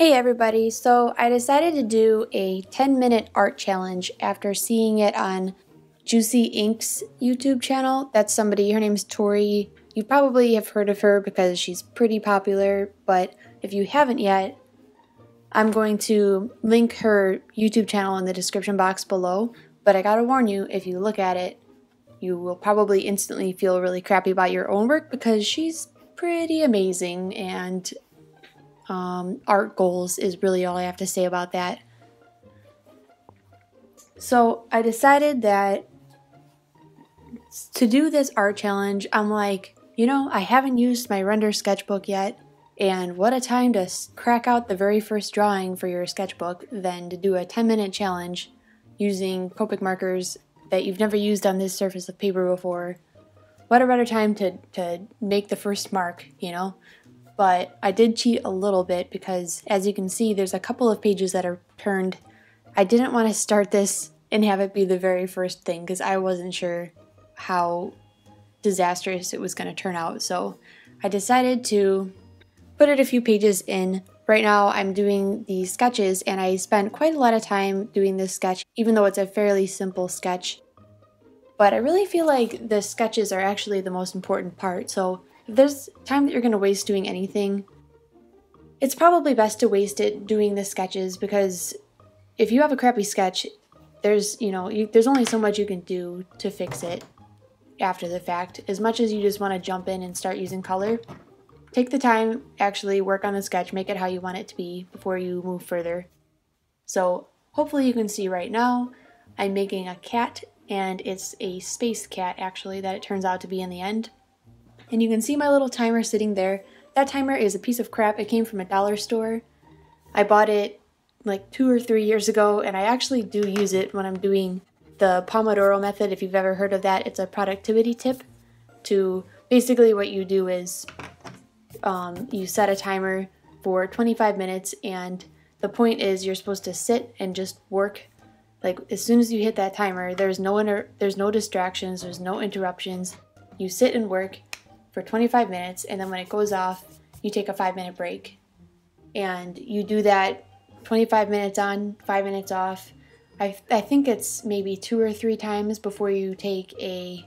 Hey everybody, so I decided to do a 10-minute art challenge after seeing it on Juicy Ink's YouTube channel. That's somebody, her name's Tori. You probably have heard of her because she's pretty popular, but if you haven't yet, I'm going to link her YouTube channel in the description box below. But I gotta warn you, if you look at it, you will probably instantly feel really crappy about your own work because she's pretty amazing, and art goals is really all I have to say about that. So I decided that to do this art challenge, I'm like, you know, I haven't used my Rendr sketchbook yet, and what a time to crack out the very first drawing for your sketchbook than to do a 10-minute challenge using Copic markers that you've never used on this surface of paper before. What a better time to make the first mark, you know? But I did cheat a little bit because, as you can see, there's a couple of pages that are turned. I didn't want to start this and have it be the very first thing because I wasn't sure how disastrous it was going to turn out. So I decided to put it a few pages in. Right now I'm doing the sketches, and I spent quite a lot of time doing this sketch, even though it's a fairly simple sketch. But I really feel like the sketches are actually the most important part. So if there's time that you're going to waste doing anything, it's probably best to waste it doing the sketches, because if you have a crappy sketch, there's only so much you can do to fix it after the fact. As much as you just want to jump in and start using color, take the time, actually work on the sketch, make it how you want it to be before you move further. So hopefully you can see right now I'm making a cat, and it's a space cat actually that it turns out to be in the end. And you can see my little timer sitting there. That timer is a piece of crap. It came from a dollar store. I bought it like 2 or 3 years ago, and I actually do use it when I'm doing the Pomodoro method. If you've ever heard of that, it's a productivity tip. To basically what you do is you set a timer for 25 minutes, and the point is you're supposed to sit and just work. Like, as soon as you hit that timer, there's no distractions, there's no interruptions. You sit and work for 25 minutes, and then when it goes off, you take a 5-minute break. And you do that 25 minutes on, 5 minutes off. I think it's maybe 2 or 3 times before you take a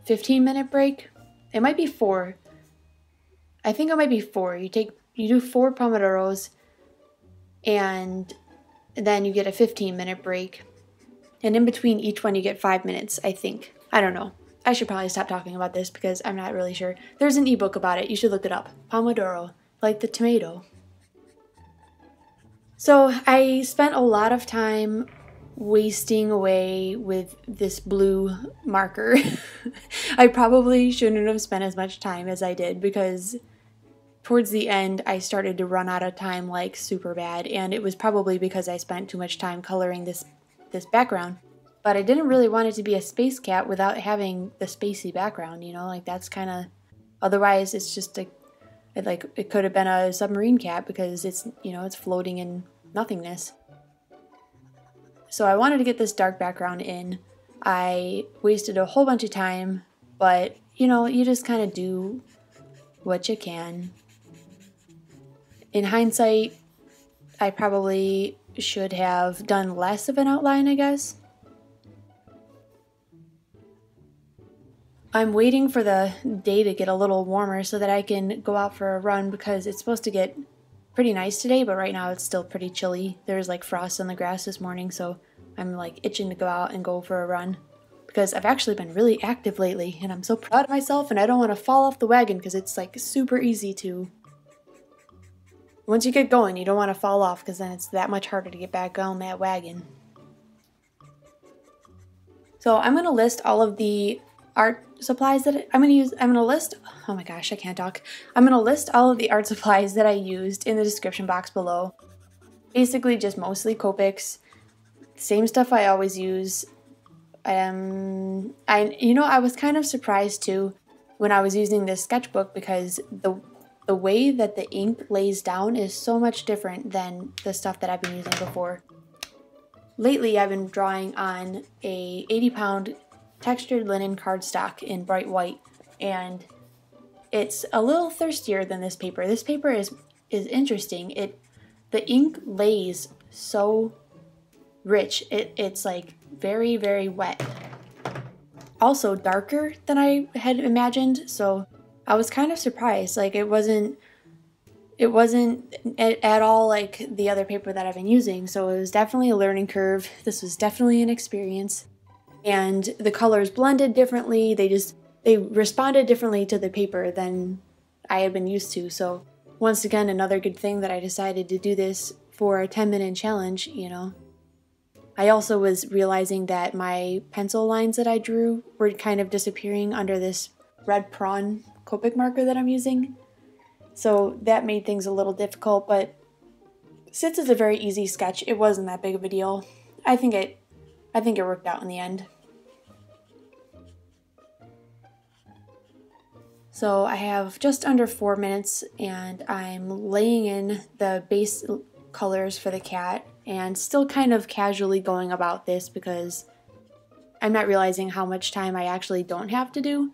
15-minute break. It might be 4. I think it might be 4. You do 4 Pomodoros, and then you get a 15-minute break. And in between each one you get 5 minutes, I think. I don't know. I should probably stop talking about this because I'm not really sure. There's an ebook about it. You should look it up. Pomodoro, like the tomato. So I spent a lot of time wasting away with this blue marker. I probably shouldn't have spent as much time as I did, because towards the end I started to run out of time like super bad, and it was probably because I spent too much time coloring this background. But I didn't really want it to be a space cat without having the spacey background, you know, like that's kind of, otherwise it's just it could have been a submarine cat because it's, you know, it's floating in nothingness. So I wanted to get this dark background in. I wasted a whole bunch of time, but you know, you just kind of do what you can. In hindsight, I probably should have done less of an outline, I guess. I'm waiting for the day to get a little warmer so that I can go out for a run, because it's supposed to get pretty nice today, but right now it's still pretty chilly. There's like frost on the grass this morning, so I'm like itching to go out and go for a run, because I've actually been really active lately, and I'm so proud of myself, and I don't want to fall off the wagon because it's like super easy to. Once you get going, you don't want to fall off, because then it's that much harder to get back on that wagon. So I'm going to list all of the art supplies that I'm going to list, oh my gosh, I can't talk. I'm going to list all of the art supplies that I used in the description box below. Basically just mostly Copics, same stuff I always use. I was kind of surprised too when I was using this sketchbook, because the way that the ink lays down is so much different than the stuff that I've been using before. Lately I've been drawing on a 80-pound textured linen cardstock in bright white, and it's a little thirstier than this paper. This paper is interesting. the ink lays so rich. It's like very, very wet. Also darker than I had imagined, so I was kind of surprised. Like it wasn't at all like the other paper that I've been using, so it was definitely a learning curve. This was definitely an experience. And the colors blended differently. They responded differently to the paper than I had been used to. So once again, another good thing that I decided to do this for a 10-minute challenge, you know. I also was realizing that my pencil lines that I drew were kind of disappearing under this red prawn Copic marker that I'm using. So that made things a little difficult, but since it's a very easy sketch, it wasn't that big of a deal. I think it worked out in the end. So I have just under 4 minutes and I'm laying in the base colors for the cat and still kind of casually going about this because I'm not realizing how much time I actually don't have to do.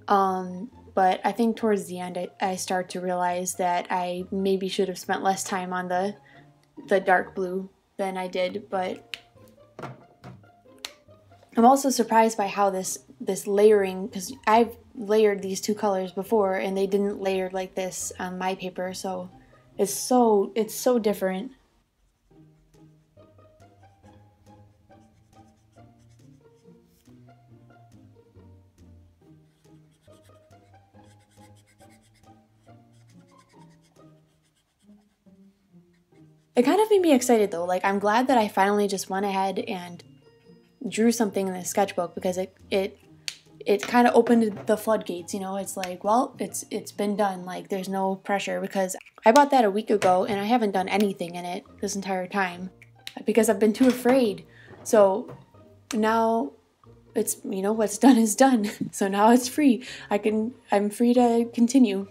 But I think towards the end I start to realize that I maybe should have spent less time on the dark blue than I did, but I'm also surprised by how this layering, because I've layered these two colors before and they didn't layer like this on my paper, so it's so different. It kind of made me excited though. Like, I'm glad that I finally just went ahead and drew something in the sketchbook because it kind of opened the floodgates, you know. It's like, well, it's been done. Like, there's no pressure because I bought that a week ago and I haven't done anything in it this entire time because I've been too afraid. So now it's, you know, what's done is done. So now it's free. I'm free to continue.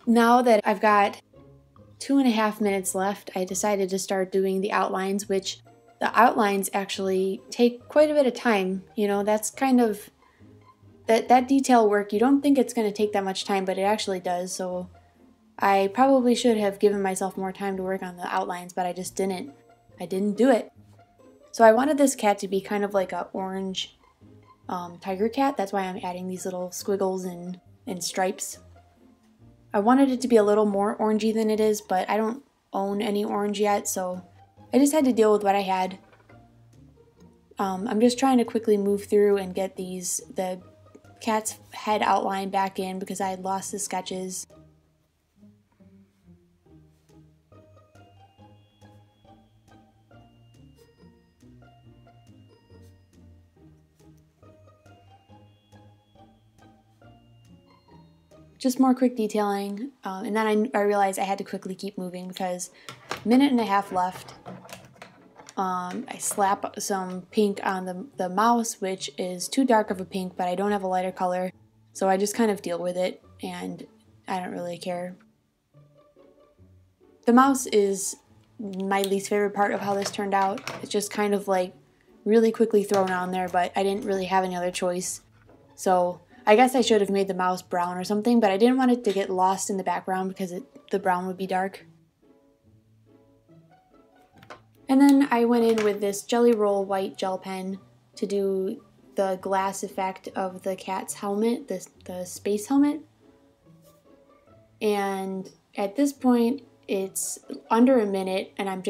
Now that I've got 2.5 minutes left, I decided to start doing the outlines, which the outlines actually take quite a bit of time. You know, that's kind of, that detail work, you don't think it's going to take that much time, but it actually does. So I probably should have given myself more time to work on the outlines, but I just didn't. I didn't do it. So I wanted this cat to be kind of like a orange tiger cat. That's why I'm adding these little squiggles and stripes. I wanted it to be a little more orangey than it is, but I don't own any orange yet, so I just had to deal with what I had. I'm just trying to quickly move through and get the cat's head outline back in because I had lost the sketches. Just more quick detailing, and then I realized I had to quickly keep moving because 1.5 minutes left. I slap some pink on the mouse, which is too dark of a pink, but I don't have a lighter color, so I just kind of deal with it, and I don't really care. The mouse is my least favorite part of how this turned out. It's just kind of like really quickly thrown on there, but I didn't really have any other choice, so I guess I should have made the mouse brown or something, but I didn't want it to get lost in the background because the brown would be dark. And then I went in with this Jelly Roll white gel pen to do the glass effect of the cat's helmet, the space helmet. And at this point, it's under a minute, and I'm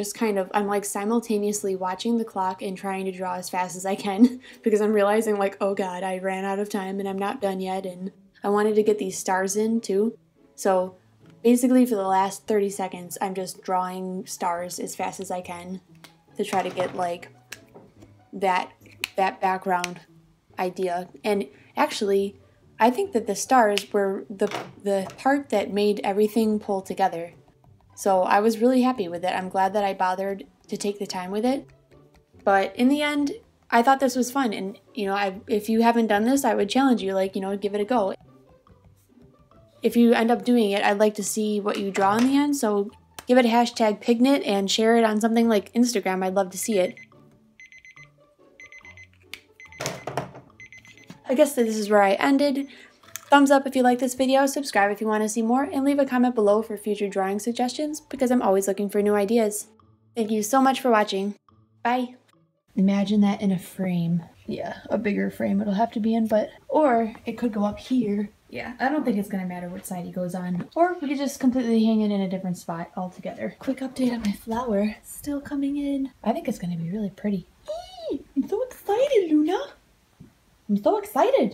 like simultaneously watching the clock and trying to draw as fast as I can because I'm realizing like, oh god, I ran out of time and I'm not done yet, and I wanted to get these stars in too. So basically for the last 30 seconds, I'm just drawing stars as fast as I can to try to get like that background idea. And actually, I think that the stars were the part that made everything pull together. So I was really happy with it. I'm glad that I bothered to take the time with it. But in the end, I thought this was fun. And, you know, if you haven't done this, I would challenge you, like, you know, give it a go. If you end up doing it, I'd like to see what you draw in the end. So give it a hashtag pigknit and share it on something like Instagram. I'd love to see it. I guess this is where I ended. Thumbs up if you like this video, subscribe if you want to see more, and leave a comment below for future drawing suggestions because I'm always looking for new ideas. Thank you so much for watching. Bye. Imagine that in a frame. Yeah, a bigger frame it'll have to be in, but, or it could go up here. Yeah, I don't think it's gonna matter what side he goes on. Or we could just completely hang it in a different spot altogether. Quick update on my flower. Still coming in. I think it's gonna be really pretty. Eee! I'm so excited, Luna. I'm so excited.